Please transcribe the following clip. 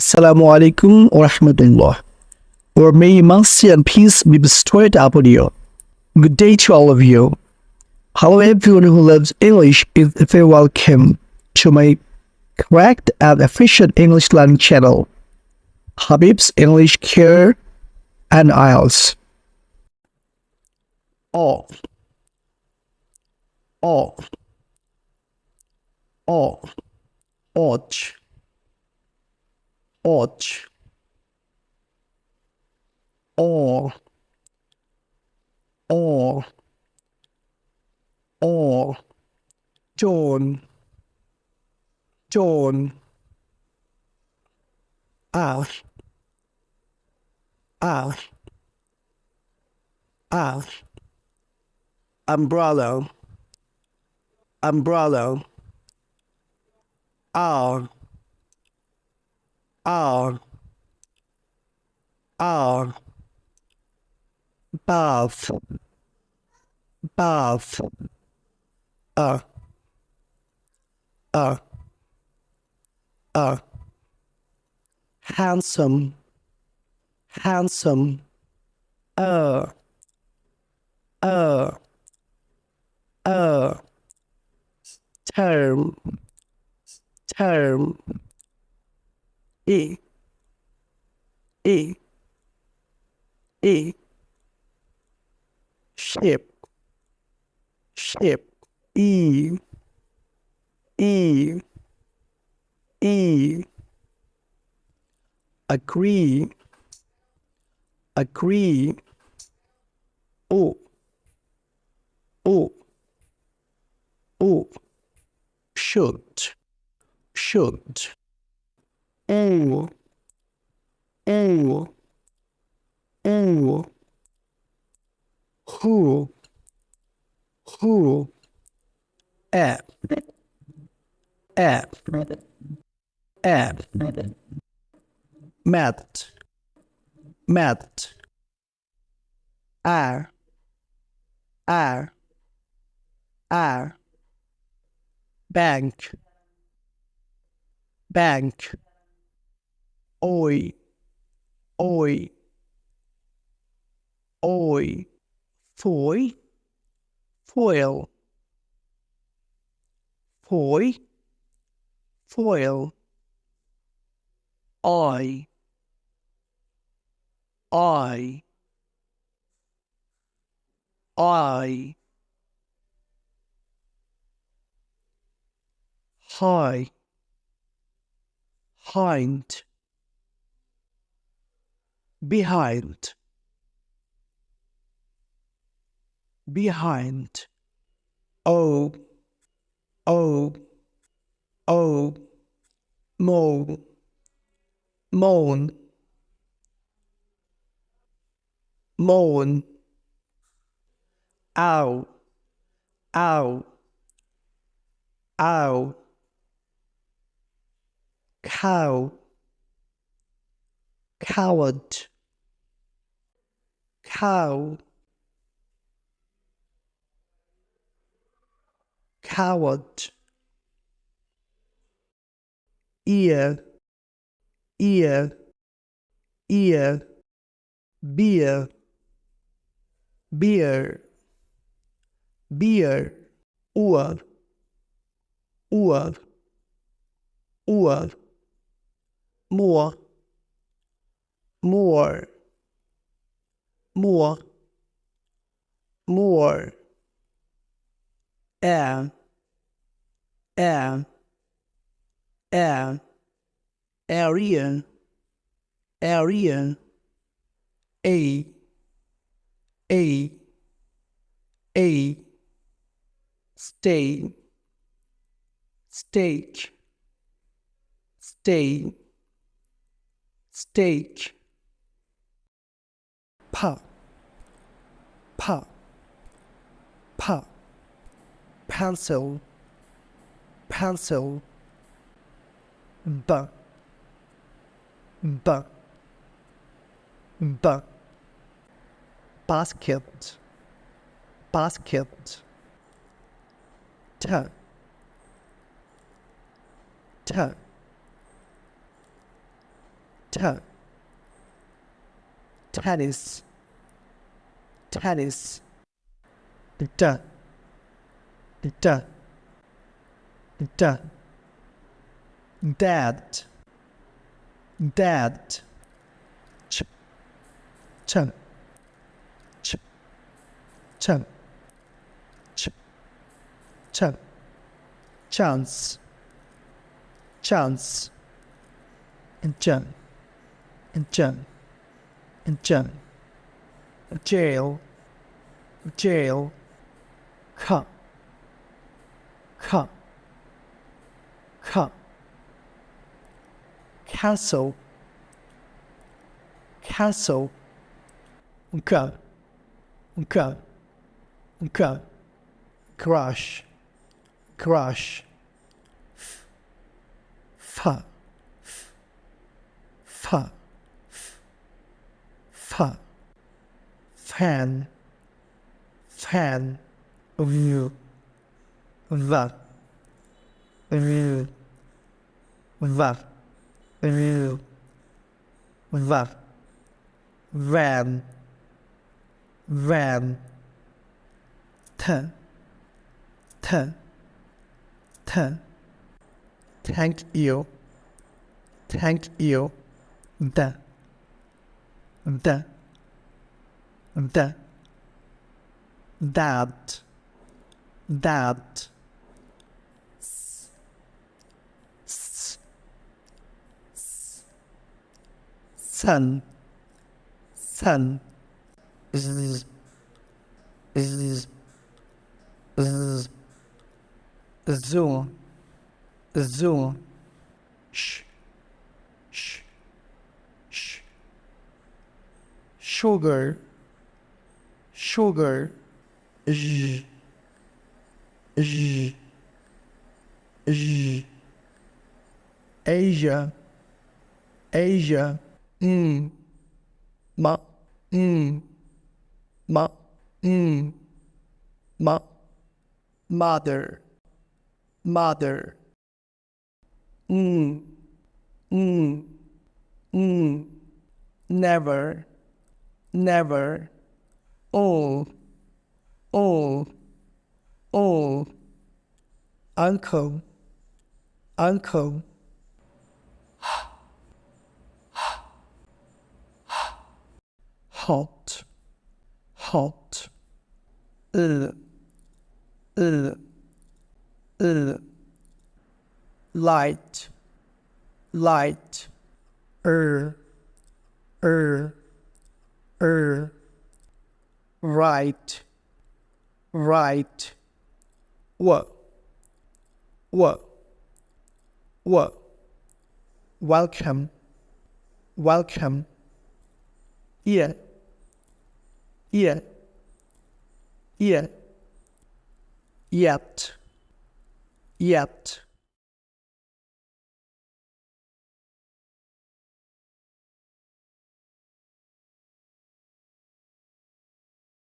Assalamu alaikum wa rahmatullah. Or may mercy and peace be bestowed upon you. Good day to all of you. Hello everyone who loves English is very welcome to my correct and efficient English learning channel, HABIB'S English Care and IELTS. All, all, all, ouch, ouch, all, all, John, Ash, umbrella, R, bath, uh, handsome, uh, term, e, ship, e, agree, o, should, ooh, who, at, met, are, bank, oi, foy, foil, I, high, hind, behind, oh, moan, ow, cow, coward, coward, ear, beer, oor, more, air, area, a, stay, steak, pop, pencil, b, basket, t, T, tennis, tennis. D, d, d, dad, dad. Ch, ch, ch, ch, ch, ch, chance, chance. And jump, and jump, and jump. Jail, jail. Come, come, come. Castle, castle. Go, go, go. Crush, crush. F, f, f. Fan, fan. View, view, view, view, view. Van, van. T, t, t. Thank you, thank you. D, d, d. Dad, dad. S, s, s. Son, son. Z, z, z. Zoo, zoo. Sh, sh, sh. Sugar, sugar. J, j, j. Asia, Asia. Ma, ma, ma. Mother, mother. Never, never. All, all, all. Uncle, uncle. Hot, hot. Light, light. Right, right. What, what. Welcome, welcome. Yeah, yeah, yeah. Yet, yet.